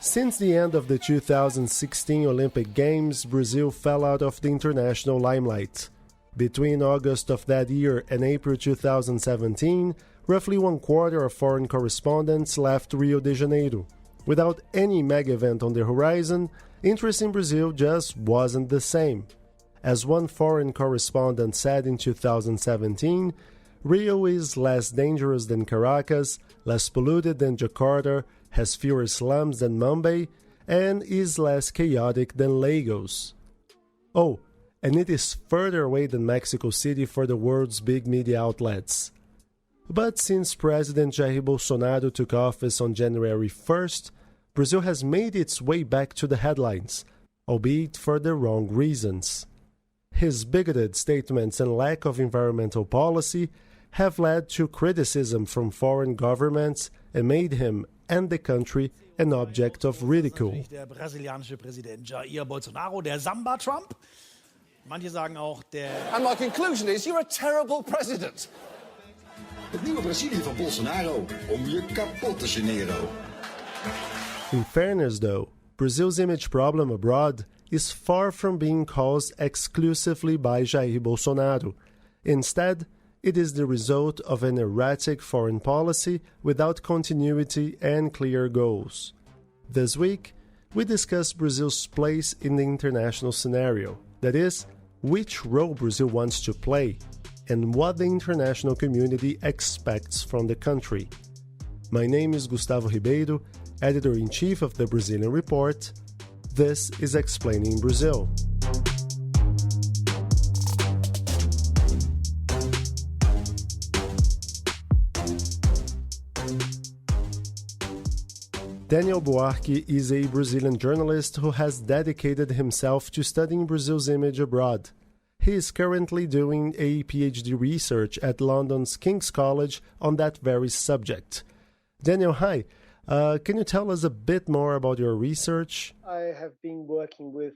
Since the end of the 2016 Olympic Games, Brazil fell out of the international limelight. Between August of that year and April 2017, roughly one quarter of foreign correspondents left Rio de Janeiro. Without any mega event on the horizon, interest in Brazil just wasn't the same. As one foreign correspondent said in 2017, Rio is less dangerous than Caracas, less polluted than Jakarta, has fewer slums than Mumbai, and is less chaotic than Lagos. Oh, and it is further away than Mexico City for the world's big media outlets. But since President Jair Bolsonaro took office on January 1st, Brazil has made its way back to the headlines, albeit for the wrong reasons. His bigoted statements and lack of environmental policy have led to criticism from foreign governments and made him and the country an object of ridicule. Der brasilianische Präsident Jair Bolsonaro, der Samba-Trump. Manche sagen auch der... And my conclusion is you're a terrible president. Het nieuwe Brazilië van Bolsonaro, om je kapot te generen. In fairness though, Brazil's image problem abroad is far from being caused exclusively by Jair Bolsonaro. Instead, it is the result of an erratic foreign policy without continuity and clear goals. This week, we discuss Brazil's place in the international scenario, that is, which role Brazil wants to play, and what the international community expects from the country. My name is Gustavo Ribeiro, Editor-in-Chief of the Brazilian Report. This is Explaining Brazil. Daniel Buarque is a Brazilian journalist who has dedicated himself to studying Brazil's image abroad. He is currently doing a PhD research at London's King's College on that very subject. Daniel, hi. Can you tell us a bit more about your research? I have been working with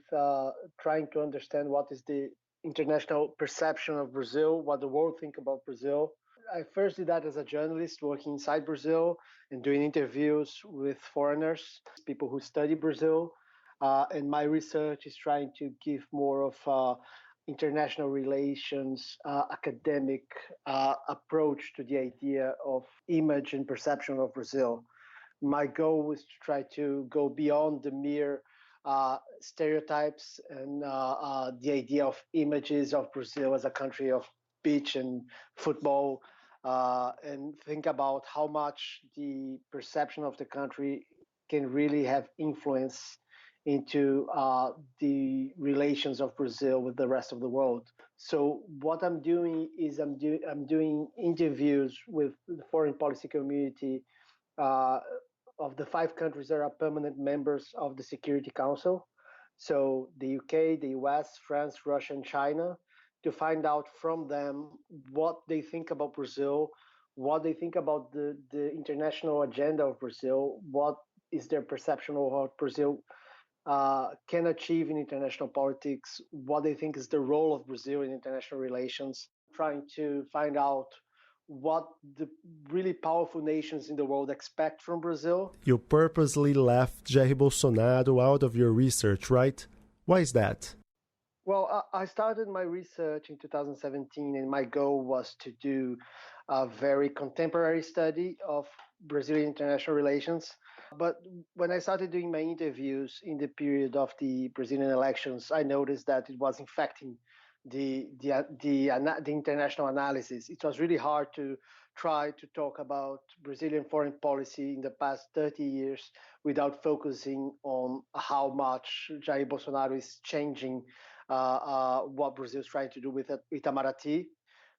trying to understand what is the international perception of Brazil, what the world thinks about Brazil. I first did that as a journalist working inside Brazil and doing interviews with foreigners, people who study Brazil. And my research is trying to give more of international relations, academic approach to the idea of image and perception of Brazil. My goal is to try to go beyond the mere stereotypes and the idea of images of Brazil as a country of beach and football, and think about how much the perception of the country can really have influence into the relations of Brazil with the rest of the world. So what I'm doing is I'm doing interviews with the foreign policy community of the 5 countries that are permanent members of the Security Council. So the UK, the US, France, Russia, and China, to find out from them what they think about Brazil, what they think about the international agenda of Brazil, what is their perception of what Brazil can achieve in international politics, what they think is the role of Brazil in international relations, trying to find out what the really powerful nations in the world expect from Brazil. You purposely left Jair Bolsonaro out of your research, right? Why is that? Well, I started my research in 2017, and my goal was to do a very contemporary study of Brazilian international relations. But when I started doing my interviews in the period of the Brazilian elections, I noticed that it was infecting the international analysis. It was really hard to try to talk about Brazilian foreign policy in the past 30 years without focusing on how much Jair Bolsonaro is changing what Brazil is trying to do with Itamaraty.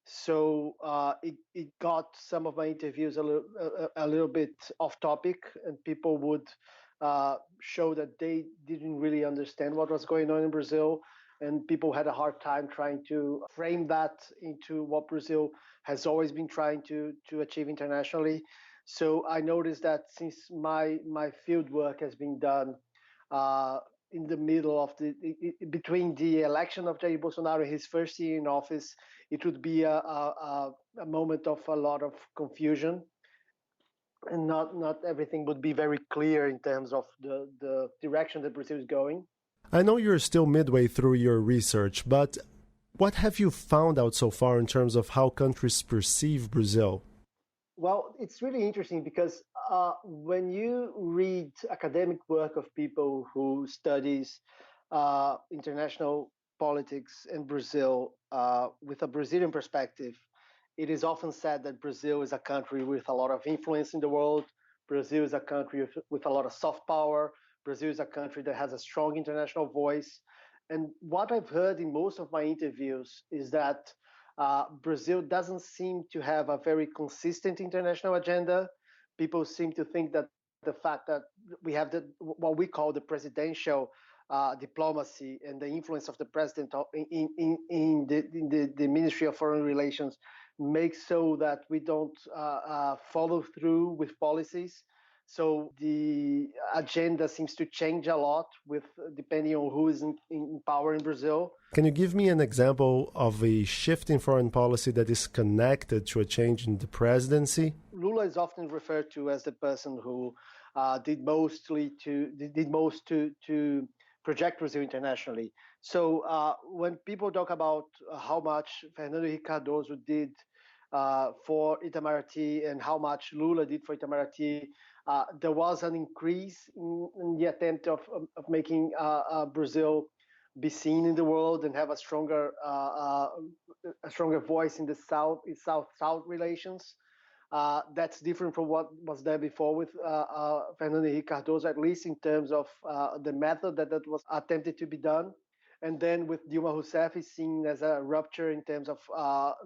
So it got some of my interviews a little bit off topic, and people would show that they didn't really understand what was going on in Brazil, and people had a hard time trying to frame that into what Brazil has always been trying to achieve internationally. So I noticed that since my field work has been done in the middle of between the election of Jair Bolsonaro and his first year in office, it would be a moment of a lot of confusion, and not everything would be very clear in terms of the direction that Brazil is going. I know you're still midway through your research, but what have you found out so far in terms of how countries perceive Brazil? Well, it's really interesting because when you read academic work of people who studies international politics in Brazil with a Brazilian perspective, it is often said that Brazil is a country with a lot of influence in the world. Brazil is a country with a lot of soft power. Brazil is a country that has a strong international voice. And what I've heard in most of my interviews is that Brazil doesn't seem to have a very consistent international agenda. People seem to think that the fact that we have what we call the presidential diplomacy and the influence of the president in the Ministry of Foreign Relations makes so that we don't follow through with policies. So the agenda seems to change a lot depending on who is in power in Brazil. Can you give me an example of a shift in foreign policy that is connected to a change in the presidency? Lula is often referred to as the person who did most to project Brazil internationally. So when people talk about how much Fernando Henrique Cardoso did for Itamaraty and how much Lula did for Itamaraty, there was an increase in the attempt of making Brazil be seen in the world and have a stronger voice in the South-South relations. That's different from what was there before with Fernando Henrique Cardoso, at least in terms of the method that was attempted to be done. And then with Dilma Rousseff is seen as a rupture in terms of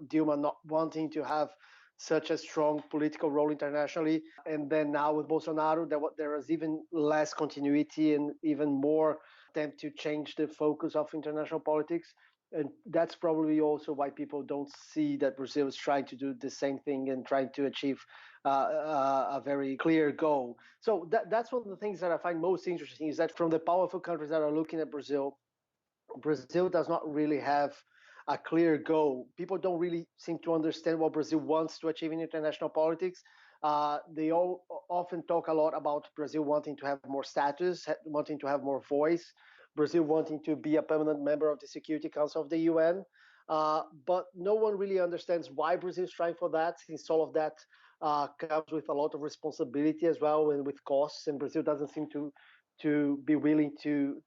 Dilma not wanting to have such a strong political role internationally. And then now with Bolsonaro, there is even less continuity and even more attempt to change the focus of international politics. And that's probably also why people don't see that Brazil is trying to do the same thing and trying to achieve a very clear goal. So that's one of the things that I find most interesting is that from the powerful countries that are looking at Brazil, Brazil does not really have a clear goal. People don't really seem to understand what Brazil wants to achieve in international politics. They all often talk a lot about Brazil wanting to have more status, wanting to have more voice, Brazil wanting to be a permanent member of the Security Council of the UN. But no one really understands why Brazil is trying for that, since all of that comes with a lot of responsibility as well and with costs, and Brazil doesn't seem to be willing to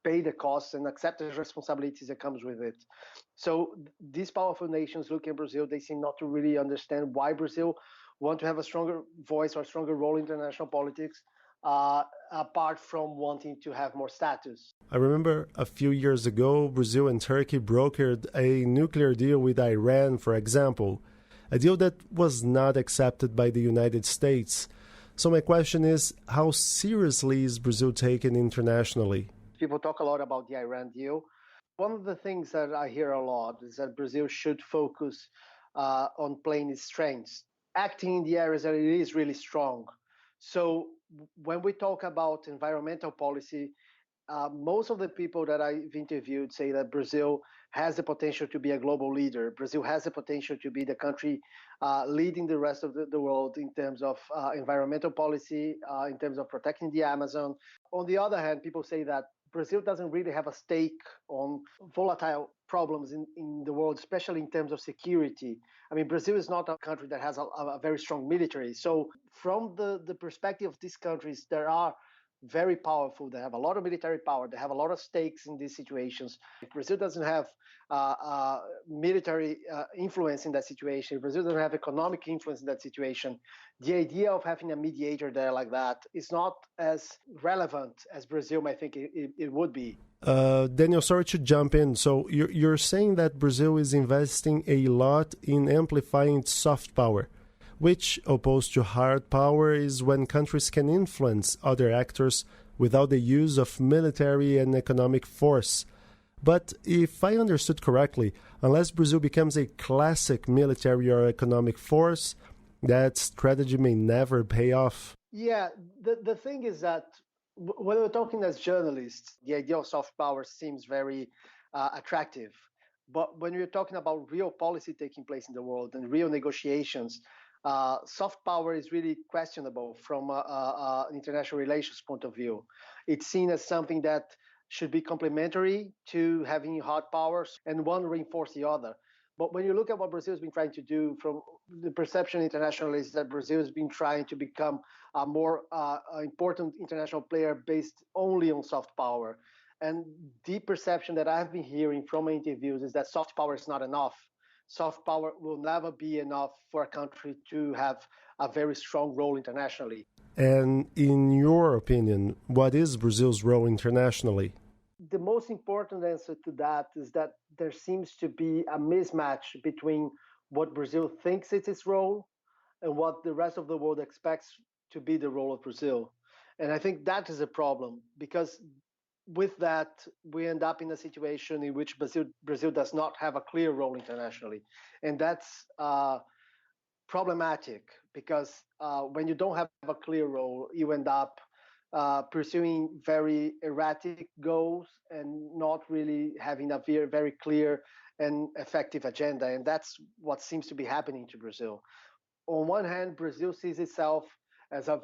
pay the costs and accept the responsibilities that comes with it. So these powerful nations looking at Brazil, they seem not to really understand why Brazil want to have a stronger voice or a stronger role in international politics, apart from wanting to have more status. I remember a few years ago, Brazil and Turkey brokered a nuclear deal with Iran, for example, a deal that was not accepted by the United States. So my question is, how seriously is Brazil taken internationally? People talk a lot about the Iran deal. One of the things that I hear a lot is that Brazil should focus on playing its strengths, acting in the areas that it is really strong. So when we talk about environmental policy, most of the people that I've interviewed say that Brazil has the potential to be a global leader. Brazil has the potential to be the country leading the rest of the world in terms of environmental policy, in terms of protecting the Amazon. On the other hand, people say that Brazil doesn't really have a stake on volatile problems in the world, especially in terms of security. I mean, Brazil is not a country that has a very strong military. So from the perspective of these countries, there are very powerful. They have a lot of military power. They have a lot of stakes in these situations. If Brazil doesn't have military influence in that situation, if Brazil doesn't have economic influence in that situation, the idea of having a mediator there like that is not as relevant as Brazil might think it would be. Daniel, sorry to jump in. So you're saying that Brazil is investing a lot in amplifying its soft power, which, opposed to hard power, is when countries can influence other actors without the use of military and economic force. But if I understood correctly, unless Brazil becomes a classic military or economic force, that strategy may never pay off. Yeah, the thing is that when we're talking as journalists, the idea of soft power seems very attractive. But when we're talking about real policy taking place in the world and real negotiations, soft power is really questionable from an international relations point of view. It's seen as something that should be complementary to having hard powers, and one reinforce the other. But when you look at what Brazil has been trying to do, from the perception internationally is that Brazil has been trying to become a more important international player based only on soft power. And the perception that I've been hearing from my interviews is that soft power is not enough. Soft power will never be enough for a country to have a very strong role internationally. And in your opinion, what is Brazil's role internationally? The most important answer to that is that there seems to be a mismatch between what Brazil thinks is its role and what the rest of the world expects to be the role of Brazil. And I think that is a problem, because with that, we end up in a situation in which Brazil does not have a clear role internationally. And that's problematic, because when you don't have a clear role, you end up pursuing very erratic goals and not really having a very clear and effective agenda. And that's what seems to be happening to Brazil. On one hand, Brazil sees itself as a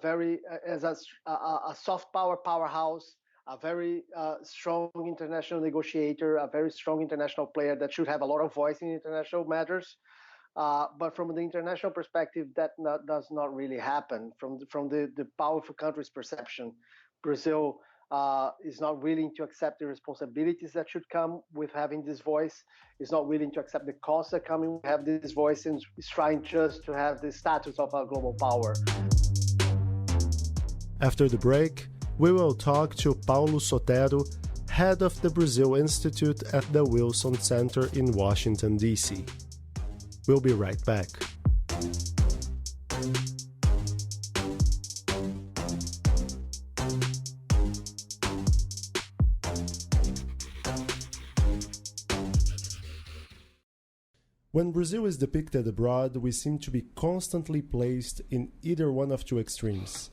soft power powerhouse, a very strong international negotiator, a very strong international player that should have a lot of voice in international matters. But from the international perspective, that does not really happen. From the powerful country's perception, Brazil is not willing to accept the responsibilities that should come with having this voice, is not willing to accept the costs that come with having this voice, and is trying just to have the status of a global power. After the break, we will talk to Paulo Sotero, head of the Brazil Institute at the Wilson Center in Washington, D.C. We'll be right back. When Brazil is depicted abroad, we seem to be constantly placed in either one of two extremes.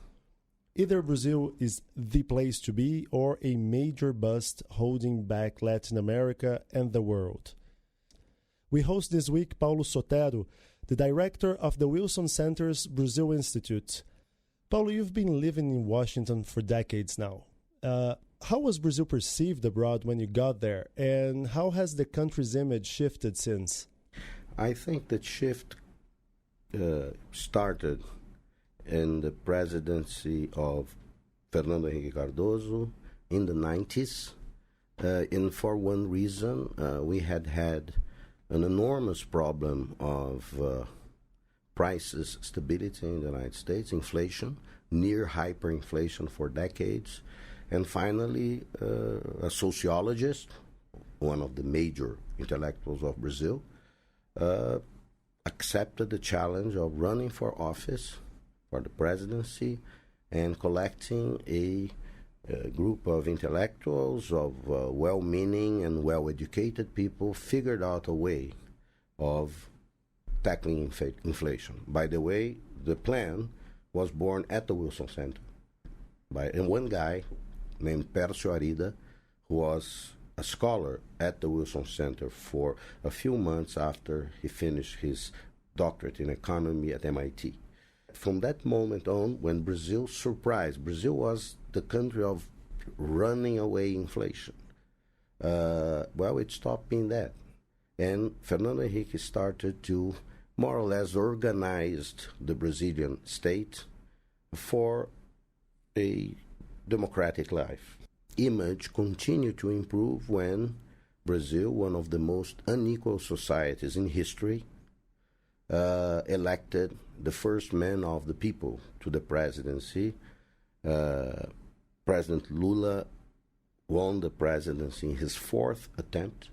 Either Brazil is the place to be, or a major bust holding back Latin America and the world. We host this week Paulo Sotero, the director of the Wilson Center's Brazil Institute. Paulo, you've been living in Washington for decades now. How was Brazil perceived abroad when you got there, and how has the country's image shifted since? I think that shift started in the presidency of Fernando Henrique Cardoso in the 90s. And for one reason, we had an enormous problem of prices stability in the United States, inflation, near hyperinflation for decades. And finally, a sociologist, one of the major intellectuals of Brazil, accepted the challenge of running for office, for the presidency, and collecting a group of intellectuals, of well-meaning and well-educated people, figured out a way of tackling inflation. By the way, the plan was born at the Wilson Center by one guy named Pércio Arida, who was a scholar at the Wilson Center for a few months after he finished his doctorate in economy at MIT. From that moment on, when Brazil surprised, Brazil was the country of running away inflation. It stopped being that. And Fernando Henrique started to more or less organize the Brazilian state for a democratic life. Image continued to improve when Brazil, one of the most unequal societies in history, elected the first man of the people to the presidency. President Lula won the presidency in his fourth attempt,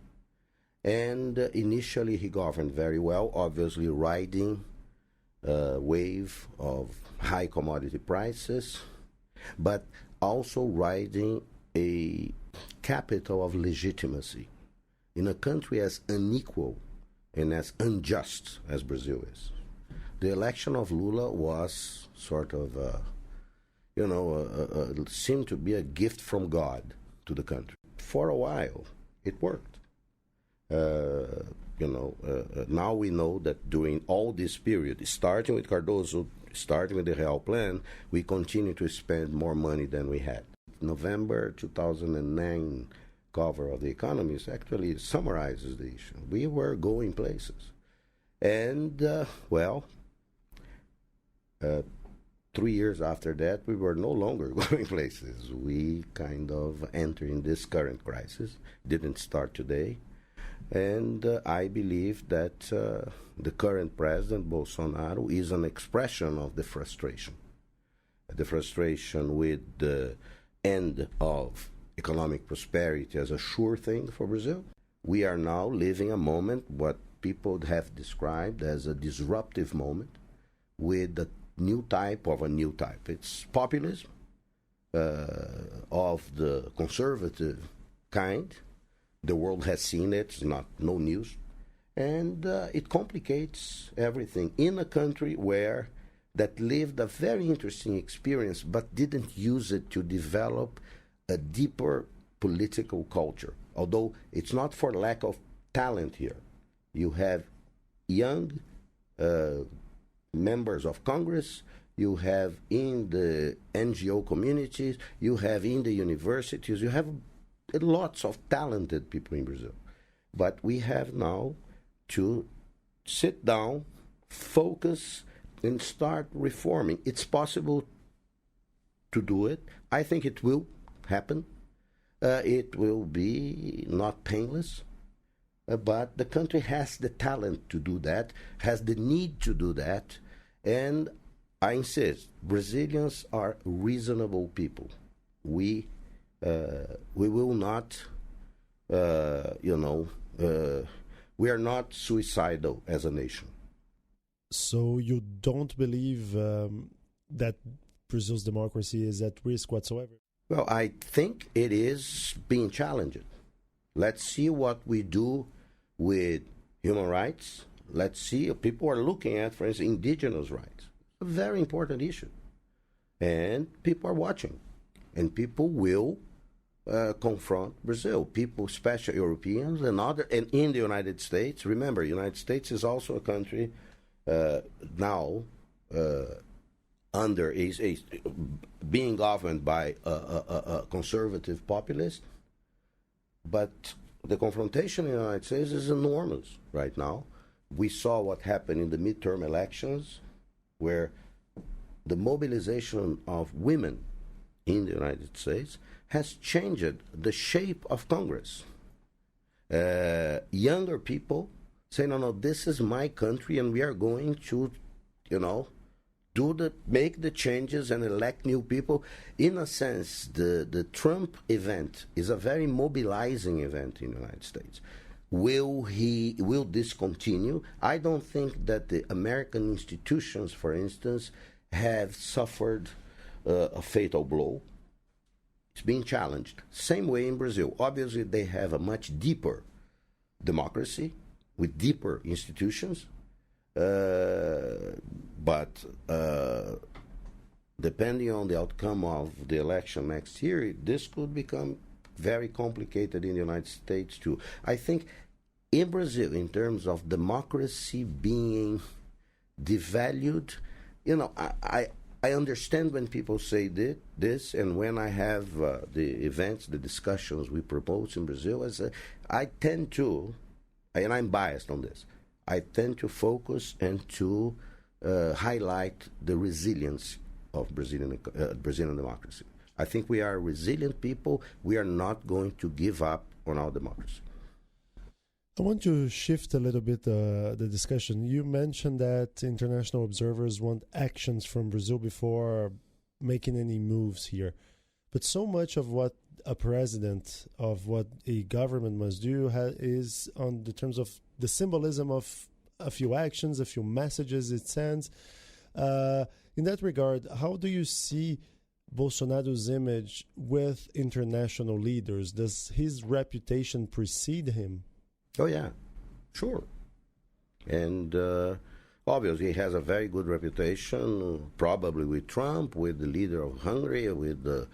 and initially he governed very well, obviously riding a wave of high commodity prices, but also riding a capital of legitimacy in a country as unequal and as unjust as Brazil is. The election of Lula was sort of seemed to be a gift from God to the country. For a while, it worked. Now we know that during all this period, starting with Cardoso, starting with the Real Plan, we continue to spend more money than we had. November 2009 cover of The Economist actually summarizes the issue. We were going places. And, 3 years after that, we were no longer going places. We kind of entering this current crisis. Didn't start today. And I believe that the current president, Bolsonaro, is an expression of the frustration. The frustration with the end of economic prosperity as a sure thing for Brazil. We are now living a moment, what people have described as a disruptive moment, with a new type of a new type. It's populism of the conservative kind. The world has seen it. It's no news. And it complicates everything in a country that lived a very interesting experience but didn't use it to develop a deeper political culture. Although it's not for lack of talent here. You have young members of Congress, you have in the NGO communities, you have in the universities, you have lots of talented people in Brazil. But we have now to sit down, focus, and start reforming. It's possible to do it. I think it will happen. It will be not painless. But the country has the talent to do that, has the need to do that. And I insist, Brazilians are reasonable people. We will not, we are not suicidal as a nation. So you don't believe that Brazil's democracy is at risk whatsoever? Well, I think it is being challenged. Let's see what we do with human rights. Let's see, people are looking at, for instance, indigenous rights. A very important issue. And people are watching. And people will confront Brazil. People, especially Europeans and in the United States. Remember, the United States is also a country now being governed by a conservative populist. But the confrontation in the United States is enormous right now. We saw what happened in the midterm elections, where the mobilization of women in the United States has changed the shape of Congress. Younger people say, no, this is my country, and we are going to, make the changes and elect new people. In a sense, the Trump event is a very mobilizing event in the United States. Will this continue? I don't think that the American institutions, for instance, have suffered a fatal blow. It's being challenged. Same way in Brazil. Obviously, they have a much deeper democracy with deeper institutions. But depending on the outcome of the election next year, this could become very complicated in the United States too. I think in Brazil, in terms of democracy being devalued, I understand when people say this, and when I have the events, the discussions we propose in Brazil, I tend to, and I'm biased on this, I tend to focus and to highlight the resilience of Brazilian democracy. I think we are resilient people. We are not going to give up on our democracy. I want to shift a little bit the discussion. You mentioned that international observers want actions from Brazil before making any moves here. But so much of what a president, of what a government must do is on the terms of the symbolism of a few actions, a few messages it sends. In that regard, how do you see Bolsonaro's image with international leaders? Does his reputation precede him? Oh, yeah, sure. And Obviously, he has a very good reputation, probably with Trump, with the leader of Hungary, with the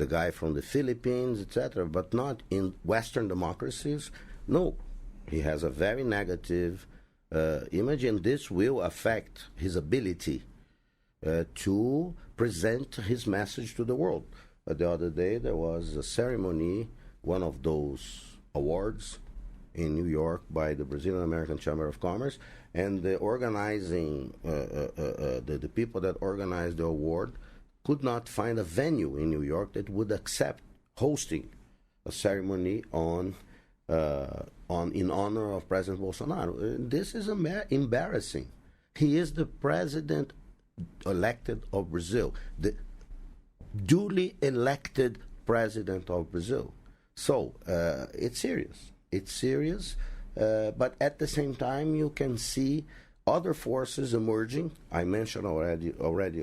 guy from the Philippines, etc., but not in Western democracies. No, he has a very negative image, and this will affect his ability to present his message to the world. The other day, there was a ceremony, one of those awards in New York by the Brazilian American Chamber of Commerce, and the organizing, the people that organized the award could not find a venue in New York that would accept hosting a ceremony in honor of President Bolsonaro. This is embarrassing. He is the president elected of Brazil, the duly elected president of Brazil. So it's serious. It's serious, but at the same time, you can see other forces emerging. I mentioned already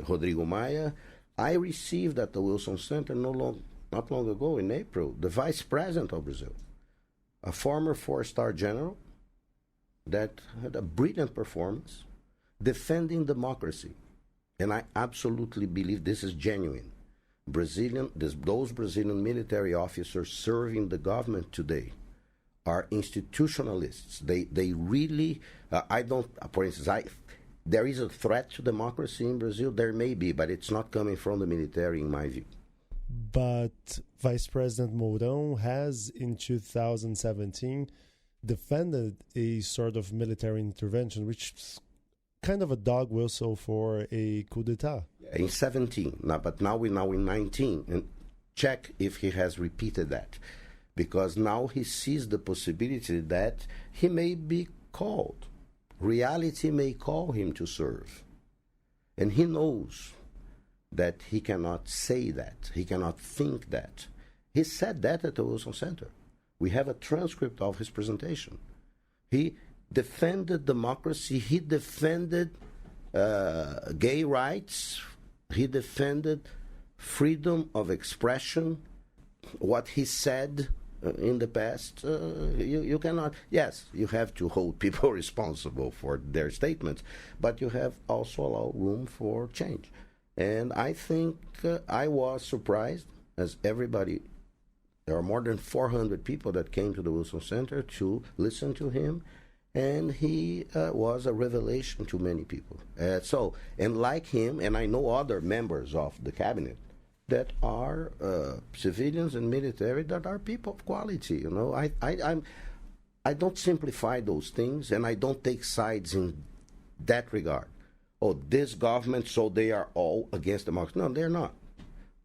Rodrigo Maia. I received at the Wilson Center not long ago in April the vice president of Brazil, a former four-star general that had a brilliant performance defending democracy. And I absolutely believe this is genuine. Those Brazilian military officers serving the government today are institutionalists. They really, for instance, there is a threat to democracy in Brazil. There may be, but it's not coming from the military, in my view. But Vice President Mourão has, in 2017, defended a sort of military intervention, which is kind of a dog whistle for a coup d'etat. In 17, but now we're in 19. And check if he has repeated that. Because now he sees the possibility that he may be called. Reality may call him to serve. And he knows that he cannot say that. He cannot think that. He said that at the Wilson Center. We have a transcript of his presentation. He defended democracy. He defended gay rights. He defended freedom of expression. What he said in the past, you cannot. Yes, you have to hold people responsible for their statements, but you have also allowed room for change. And I think I was surprised, as everybody. There are more than 400 people that came to the Wilson Center to listen to him, and he was a revelation to many people. And like him, and I know other members of the cabinet that are civilians and military that are people of quality. You know, I don't simplify those things, and I don't take sides in that regard. Oh, this government, so they are all against democracy. No, they're not.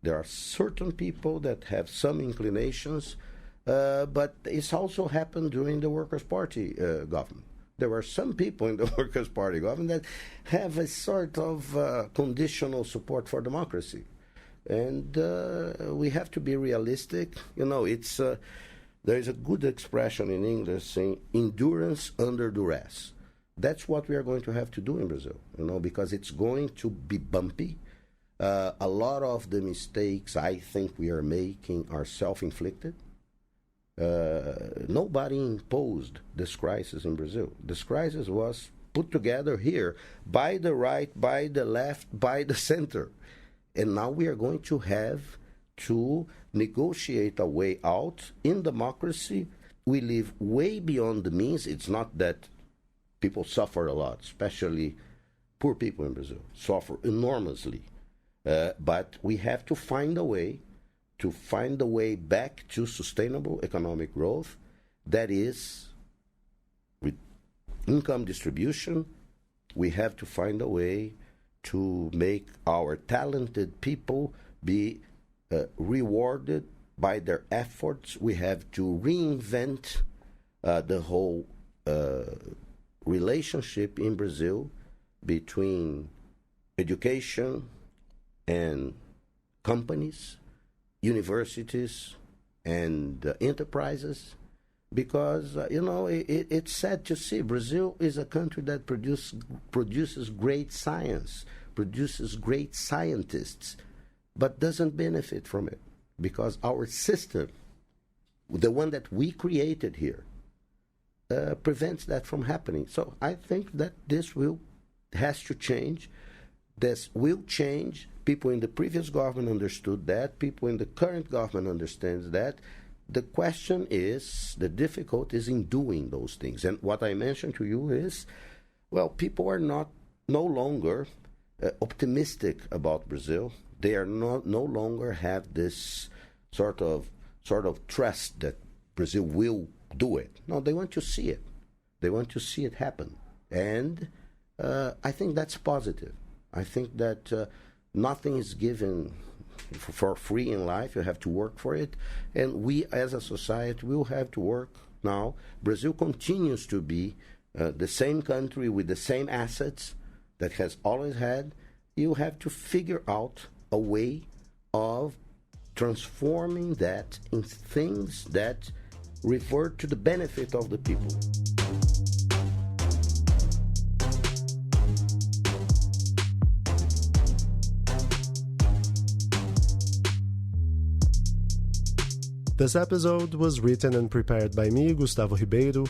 There are certain people that have some inclinations, but it's also happened during the Workers' Party government. There were some people in the Workers' Party government that have a sort of conditional support for democracy. And we have to be realistic. You know, there is a good expression in English saying endurance under duress. That's what we are going to have to do in Brazil, you know, because it's going to be bumpy. A lot of the mistakes I think we are making are self-inflicted. Nobody imposed this crisis in Brazil. This crisis was put together here by the right, by the left, by the center. And now we are going to have to negotiate a way out. In democracy, we live way beyond the means. It's not that people suffer a lot, especially poor people in Brazil suffer enormously. But we have to find a way back to sustainable economic growth that is with income distribution. We have to find a way to make our talented people be rewarded by their efforts. We have to reinvent the whole relationship in Brazil between education and companies, universities, and enterprises. Because, it's sad to see Brazil is a country that produces great science, produces great scientists, but doesn't benefit from it. Because our system, the one that we created here, prevents that from happening. So I think that this will has to change. This will change. People in the previous government understood that. People in the current government understands that. The question is, the difficulty is in doing those things. And what I mentioned to you is, well, people are no longer optimistic about Brazil. They are no longer have this sort of trust that Brazil will do it. No, they want to see it. They want to see it happen. And I think that's positive. I think that nothing is given for free in life. You have to work for it. And we as a society will have to work now. Brazil continues to be the same country with the same assets that has always had. You have to figure out a way of transforming that in things that revert to the benefit of the people. This episode was written and prepared by me, Gustavo Ribeiro.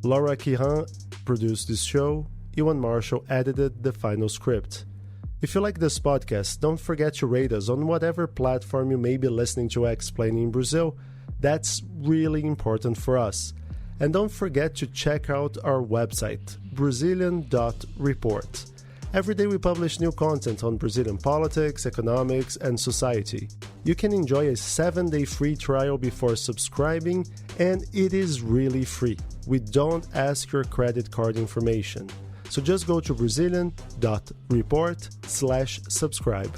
Laura Quirin produced this show. Ewan Marshall edited the final script. If you like this podcast, don't forget to rate us on whatever platform you may be listening to Explaining Brazil. That's really important for us. And don't forget to check out our website, Brazilian.report. Every day we publish new content on Brazilian politics, economics, and society. You can enjoy a 7-day free trial before subscribing, and it is really free. We don't ask your credit card information. So just go to Brazilian.report/subscribe.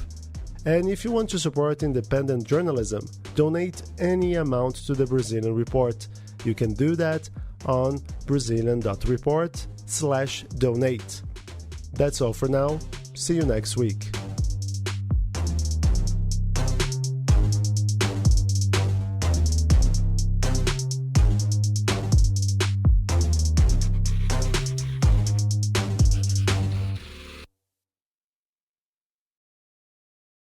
And if you want to support independent journalism, donate any amount to the Brazilian Report. You can do that on Brazilian.report/donate. That's all for now. See you next week.